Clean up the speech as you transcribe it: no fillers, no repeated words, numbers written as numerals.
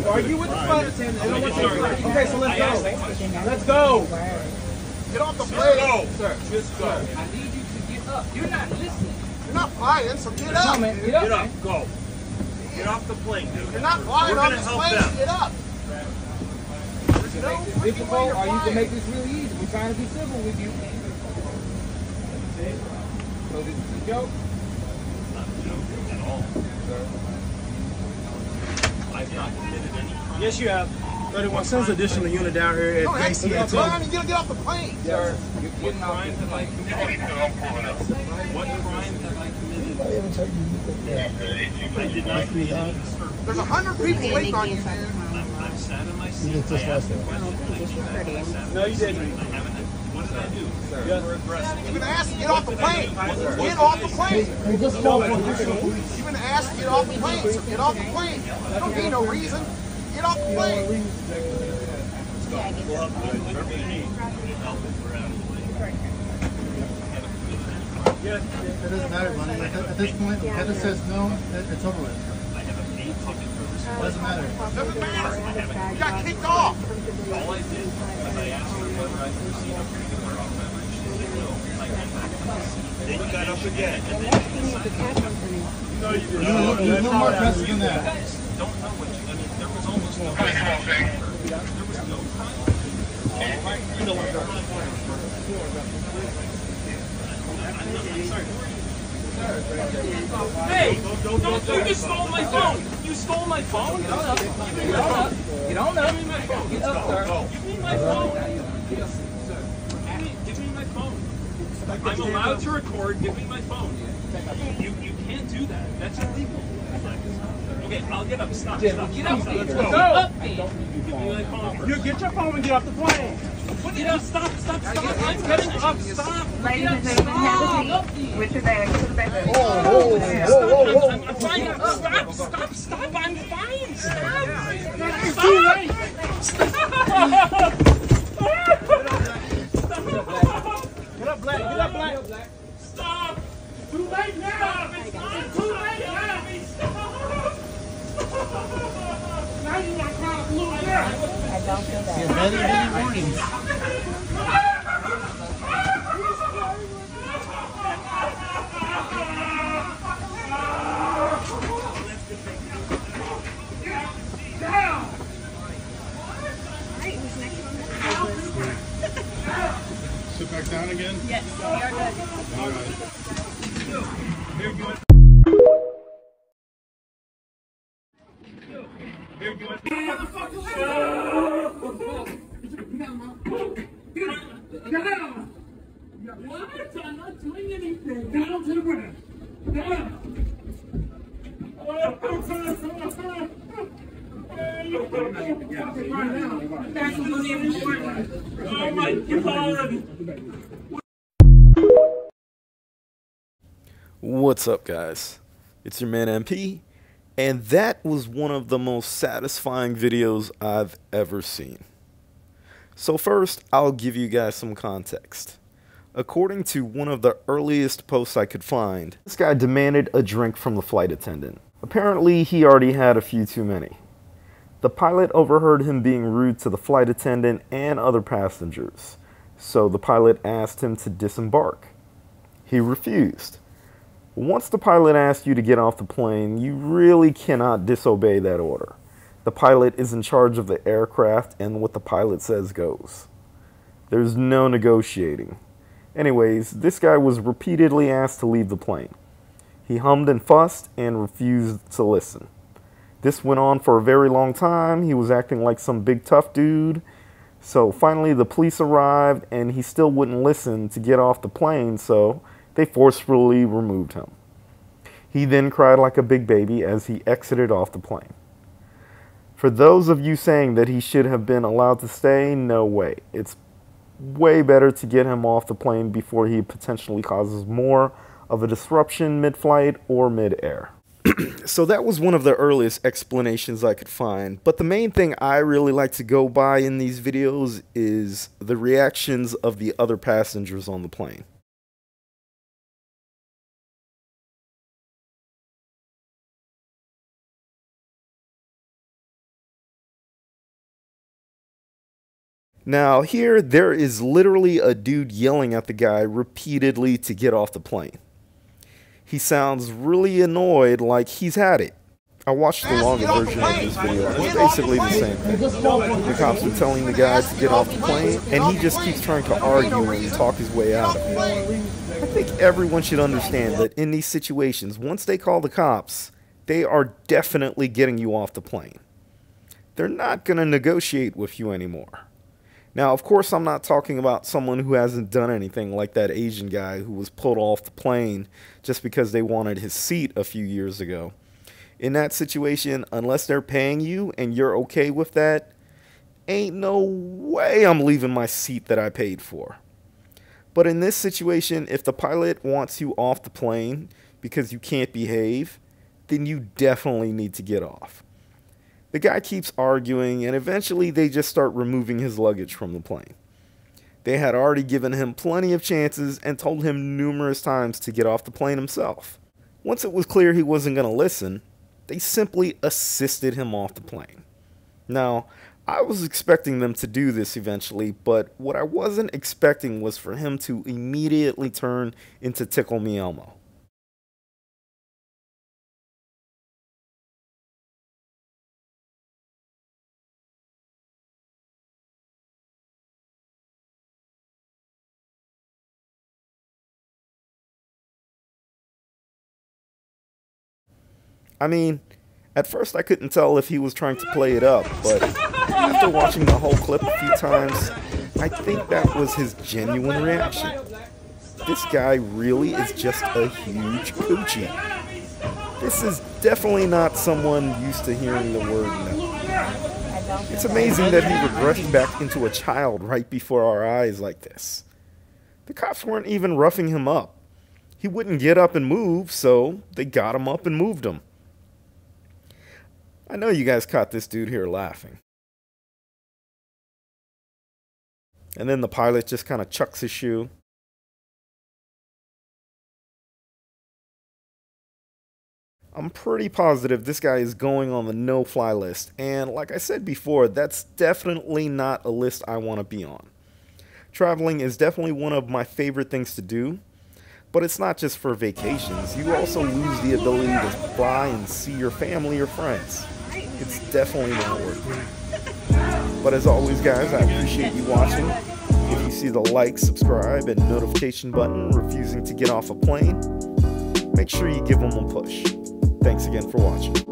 Are you with the flight attendant? Okay, so let's go. Let's go. Get off the plane. Go. Sir, just go. I need you to get up. You're not listening. You're not flying, so get up. Get up. Get up. Go. Get off the plane, dude. You're not flying on this plane. Get up. Difficult, or you can make this really easy. We're trying to be civil with you. So this is a joke? Not a joke at all. I've not committed any crime. Yes, you have. 31 sends additional unit down here at LAKEY. You gotta get off the plane. Sir, you're getting off the plane. What crime have I committed? I did not commit any disturbance. There's 100 people waiting on you, dude. I've sat in my seat. I asked the question. No, you didn't. What did I do? You were aggressive. You've been asked to get off the plane. Get off the plane. You've been asked to get off the plane, so get off the plane. You don't need no reason. Get off the plane. It doesn't matter, Bunny. At this point, if Kevin says no, it's over with. I have a paid ticket for this. Doesn't matter. Doesn't matter. You got kicked off. All I did was I asked her whether I could receive a free card off beverage. She said no. I went back to my seat. Then you got up again. And then you decided. No, you didn't. You're a little more aggressive than that. You guys don't know what you, I mean, there was almost no time. There was no time. You know what? Hey! Don't you just stole my phone! You stole my phone? Get on up. Get on up. Give me my phone. Get up, sir. Give me my phone. Give me my phone. I'm allowed to record. Give me my phone. You can't do that. That's illegal. Okay, I'll get up. Stop. Get up. Let's go. Up. Give me my phone first. You get your phone and get off the plane. What? Stop. I'm getting up. Stop. Ladies and gentlemen, have a seat with your bags to the back. I'm trying to stop. I'm fine. Stop. It's too late. Stop. Get up, Black. Get up, Black. Stop. Too late now. It's not too late now. Stop. Now you want to call a blue girl. I don't feel bad. Many warnings. Sit back down again? Yes, we are good. All right. Here, you want What? I'm not doing anything. Down to the ground. Down. Oh my God! What's up, guys? It's your man MP, and that was one of the most satisfying videos I've ever seen. So first, I'll give you guys some context. According to one of the earliest posts I could find, this guy demanded a drink from the flight attendant. Apparently, he already had a few too many. The pilot overheard him being rude to the flight attendant and other passengers, so the pilot asked him to disembark. He refused. Once the pilot asks you to get off the plane, you really cannot disobey that order. The pilot is in charge of the aircraft, and what the pilot says goes. There's no negotiating. Anyways, this guy was repeatedly asked to leave the plane. He hummed and fussed and refused to listen. This went on for a very long time. He was acting like some big tough dude. So finally the police arrived and he still wouldn't listen to get off the plane, so they forcefully removed him. He then cried like a big baby as he exited off the plane. For those of you saying that he should have been allowed to stay, no way. It's way better to get him off the plane before he potentially causes more of a disruption mid-flight or mid-air. So that was one of the earliest explanations I could find, but the main thing I really like to go by in these videos is the reactions of the other passengers on the plane. Now here, there is literally a dude yelling at the guy repeatedly to get off the plane. He sounds really annoyed, like he's had it. I watched the longer version of this video, and it's basically the same thing. The cops are telling the guy to get off the plane, and he just keeps trying to argue and talk his way out of it. I think everyone should understand that in these situations, once they call the cops, they are definitely getting you off the plane. They're not going to negotiate with you anymore. Now, of course, I'm not talking about someone who hasn't done anything like that Asian guy who was pulled off the plane just because they wanted his seat a few years ago. In that situation, unless they're paying you and you're okay with that, ain't no way I'm leaving my seat that I paid for. But in this situation, if the pilot wants you off the plane because you can't behave, then you definitely need to get off. The guy keeps arguing, and eventually they just start removing his luggage from the plane. They had already given him plenty of chances and told him numerous times to get off the plane himself. Once it was clear he wasn't going to listen, they simply assisted him off the plane. Now, I was expecting them to do this eventually, but what I wasn't expecting was for him to immediately turn into Tickle Me Elmo. I mean, at first I couldn't tell if he was trying to play it up, but after watching the whole clip a few times, I think that was his genuine reaction. This guy really is just a huge coochie. This is definitely not someone used to hearing the word no. It's amazing that he regressed back into a child right before our eyes like this. The cops weren't even roughing him up. He wouldn't get up and move, so they got him up and moved him. I know you guys caught this dude here laughing. And then the pilot just kind of chucks his shoe. I'm pretty positive this guy is going on the no-fly list, and like I said before, that's definitely not a list I want to be on. Traveling is definitely one of my favorite things to do, but it's not just for vacations. You also lose the ability to fly and see your family or friends. It's definitely not worth it. But as always, guys, I appreciate you watching. If you see the like, subscribe, and notification button refusing to get off a plane, make sure you give them a push. Thanks again for watching.